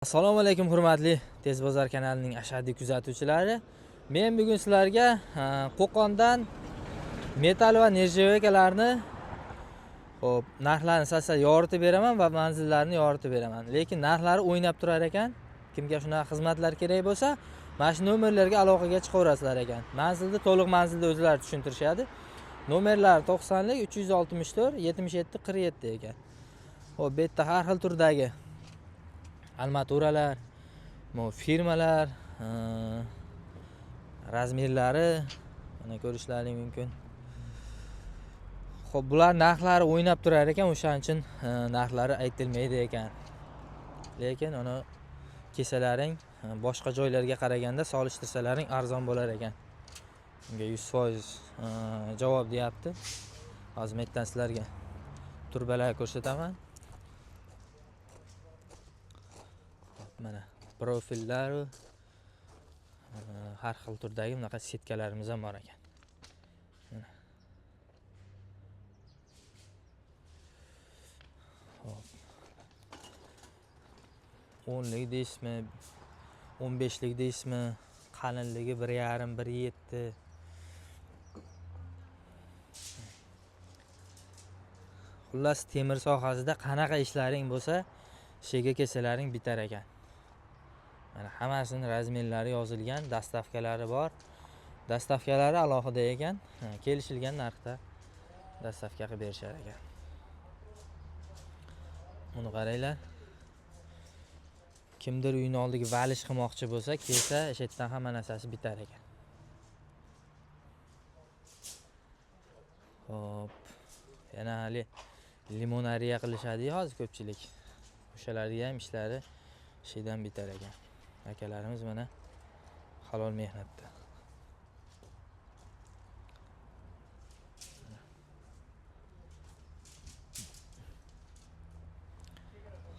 Assalomu alaykum hurmatli Tez bozor kanalining ashaddiy kuzatuvchilari. Men bugun sizlarga Qo'qondan metal va nержавейкаlarni narxlarini sasa yoritib beraman va manzillarini yoritib beraman. Lekin narxlari o'ynab turar ekan. Kimga shunaqa xizmatlar kerak bo'lsa, mana shu nomerlarga aloqaga chiqaverasizlar ekan. Manzilni to'liq manzilni o'zlari tushuntirishadi. Nomerlari 90lik 364 77 47 ekan. Xo'p, bu yerda har xil turdagi armaturalar, firmalar, razmerlari mana ko'rishlaring mumkin. Xo'p, bular narxlari o'ynab turar ekan, o'shaning uchun narxlari aytilmaydi ekan. Lekin uni kesalaring boshqa joylarga qaraganda solishtirsalaring arzon bo'lar ekan. Bunga 100% javob deyapti. Hozir men sizlarga turbalar ko'rsataman. Mana profillar, har xil turdagi bunaqa setkalarimiz ham bor ekan. Mana. Hop. 10lik deysizmi, 15lik deysizmi, qalinligi 1.5, 1.7. Xullas, temir sohasida qanaqa ishlaring bo'lsa, shega kelsalaring bitar ekan. Mana hammasining razmerlari yozilgan, dastavkalari bor. Dastavkalari alohida ekan. Kelishilgan narxda dastavka qilib berishar ekan. Buni qaranglar. Kimdir uyini oldiga valish qilmoqchi bo'lsa, kelsa, o'sha yerdan hamma narsasi bitar ekan. Hop. Yana hali limonariya qilishadi hozir ko'pchilik. O'shalarga ham ishlari shaydan bitar ekan. Akalarimiz mana halol mehnatda.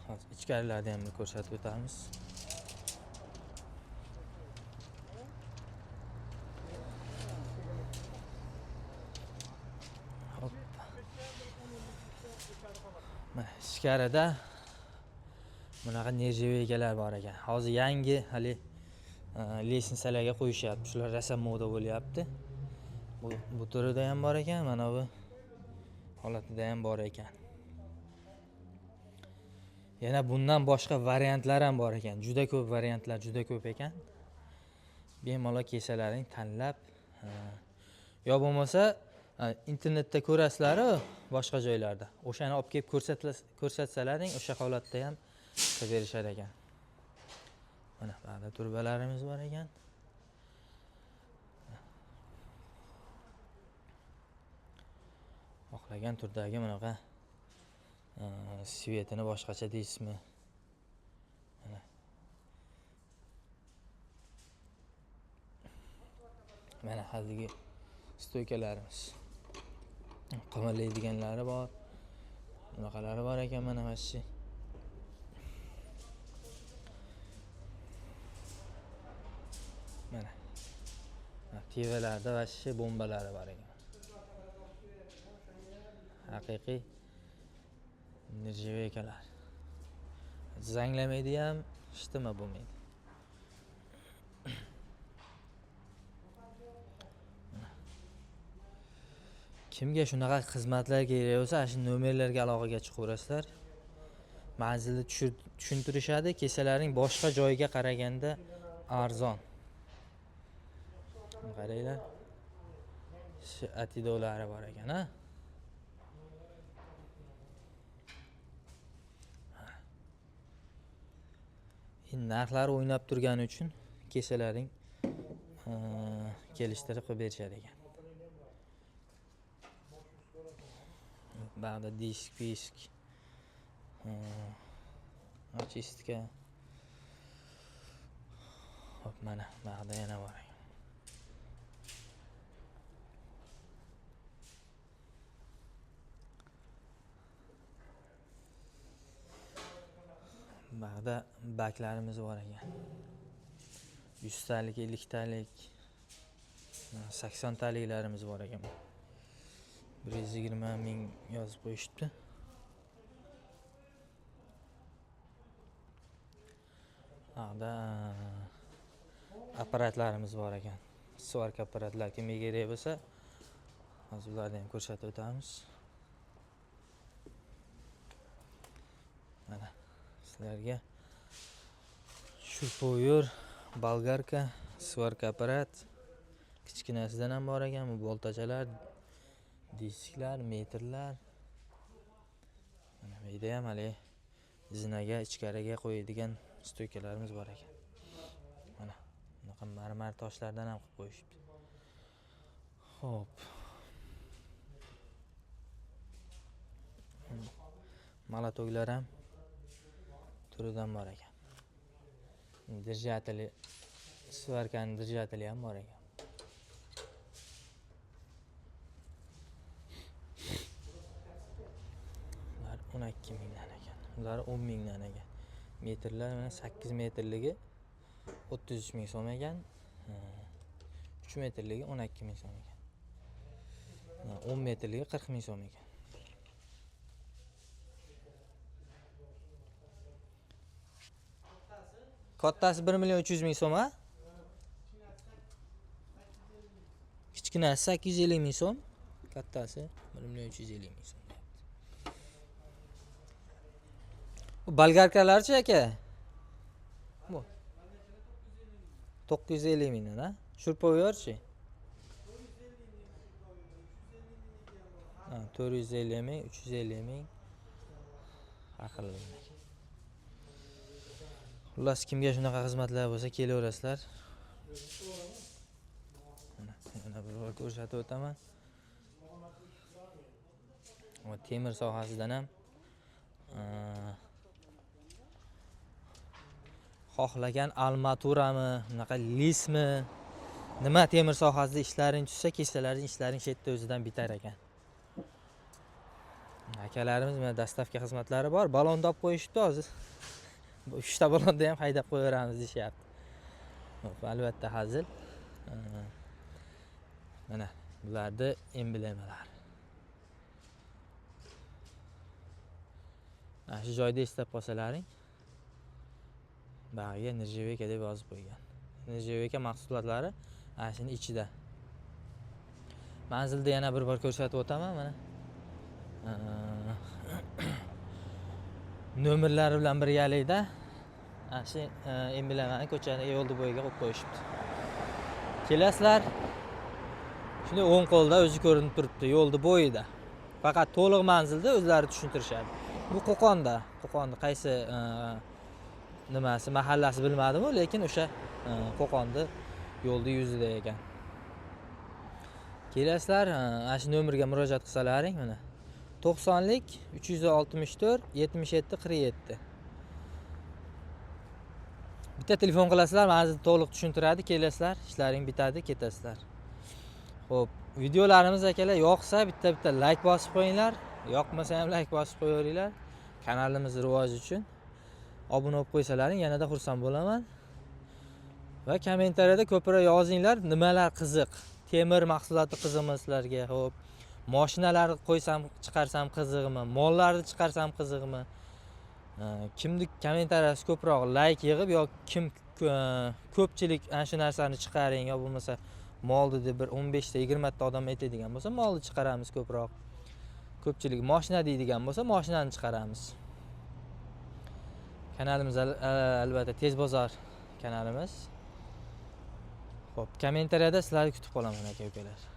Hozir ichkarilarni ham ko'rsatib o'tamiz. Hop. Mana ichkarida bunaqa nержавейкаlar bor ekan. Hozir yangi hali lesnisalarga qo'yishyapti. Shular rosa moda bo'lyapti. Bu turida ham bor ekan, mana bu holatida ham bor ekan. Yana bundan boshqa variantlar ham bor ekan. Juda ko'p variantlar, juda ko'p ekan. Bemalol kesalaring tanlab, yo bo'lmasa internetda ko'rasizlar boshqa joylarda. O'shani olib kelib ko'rsatsalaring, o'sha holatda ham qilib berishar ekan. Mana ba'zi turbalarimiz bor ekan. Xohlagan turdagi bunaqa svetini boshqacha deysizmi? Mana hozirgi stoykalarimiz. Qimirlaydiganlari bor. Bunaqalari bor ekan mana vashi. Mana. Tevalarda vashi bombalari bor ekan. Haqiqiy nержавейкаlar. Zanglamaydi ham, shtima bo'lmaydi. Kimga shunaqa xizmatlar kerak bo'lsa, shu nomerlarga aloqaga chiqaverasizlar. Manzilni tushuntirishadi, kesalaring boshqa joyga qaraganda arzon. Qaranglar. Shu atidolari bor ekan, ha? Narxlari o'ynab turgani uchun kesalaring kelishtirib qilib berishar ekan. Ba'da disk, очистка. Hop, mana ba'da yana bor ekan. Ba'da baklarimiz bor ekan. 100 talik, 50 talik, 80 taliklarimiz bor ekan. 120 ming yozib qo'yishibdi. Hada apparatlarimiz bor ekan. Svarka apparatlar kimga kerak bo'lsa, hozir ularni ham ko'rsatib o'tamiz. Mana sizlarga shurpover, bolgarka, svarka apparat kichkinasidan ham bor ekan. Bu boltachalar, disklar, metrlar. Mana bu yerda ham hali zinaga, ichkariga qo'yadigan stoykalarimiz bor ekan. Mana bunaqa marmar toshlardan ham qilib qo'yishibdi. Xo'p. Malatoglar ham turidan bor ekan. Держатели, svarkaning держатели ham bor ekan. Ular 12 mingdan ekan. Ular 10 mingdan ekan. Metrlar mana 8 metrligi 33 ming so'm ekan. 3 metrligi 12 ming so'm ekan. 10 metrligi 40 ming so'm ekan. Kattasi 1 million 300 ming so'm, ha? Kichkinasi 850 ming so'm, kattasi 1 million 350 ming so'm. Bu bolgarkalarchi aka? Bu 950 mingdan, ha? Shurpoverchi? 450 ming, 350 ming. Har xil. Xullas, kimga shunaqa xizmatlar bo'lsa kelaverasizlar. Mana bir bor ko'rsatib o'taman. Va temir sohasidan ham xohlagan armaturami, bunaqa lismi, nima temir sohasida ishlaring tushsa, kessalaring ishlaring shu yerda o'zidan bitar ekan. Akalarimiz mana dastavka xizmatlari bor. Balon olib qo'yishibdi hozir. Bu 3 ta balonni ham haydab qo'yaveramiz deyapti. Xo'p, albatta hazil. Mana bularni emblemalar. Mana shu joyda eslab qolsalaring, bag'iga Nirjeveka deb yozib qo'ygan. Nirjeveka mahsulotlari ana shuni ichida. Manzilda yana bir bor ko'rsatib o'taman mana. Nomerlari bilan birgalikda ana shu emblemani ko'chani yo'lni bo'yiga qo'yib qo'yishibdi. Kelasizlar. Shunday o'ng qo'lda o'zi ko'rinib turibdi yo'lni bo'yida. Faqat to'liq manzilda o'zlari tushuntirishadi. Bu Qo'qonda qaysi nimasi, mahallasi bilmadim, lekin o'sha Qo'qonda yo'lni yuzida ekan. Kelasizlar, ana shu nomerga murojaat qilsalaring, mana 90lik 364 77 47. Bitta telefon qilasizlar, manzilni to'liq tushuntiradi, kelasizlar, ishlaring bitadi, ketasizlar. Xo'p, videolarimiz akalar yoqsa bitta like bosib qo'yinglar, yoqmasa ham like bosib qo'yaveringlar. Kanalimiz rivoji uchun obuna bo'lib qo'ysalaring yanada xursand bo'laman. Va kommentariyada ko'proq yozinglar, nimalar qiziq. Temir mahsuloti qiziqmi sizlarga? Xo'p, mashinalarni qo'ysam, chiqarsam qiziqmi? Mollarni chiqarsam qiziqmi? Kimni kommentariyasi ko'proq like yig'ib yoki kim ko'pchilik ana shu narsani chiqaring yo bo'lmasa molni deb bir 15 ta 20 ta odam aytadigan bo'lsa, molni chiqaramiz ko'proq. Ko'pchilik mashina deydigan bo'lsa, mashinani chiqaramiz. Kanalimiz albatta Tez bozor kanalimiz. Xo'p, kommentariyada sizlarni kutib qolaman aka-ukalar.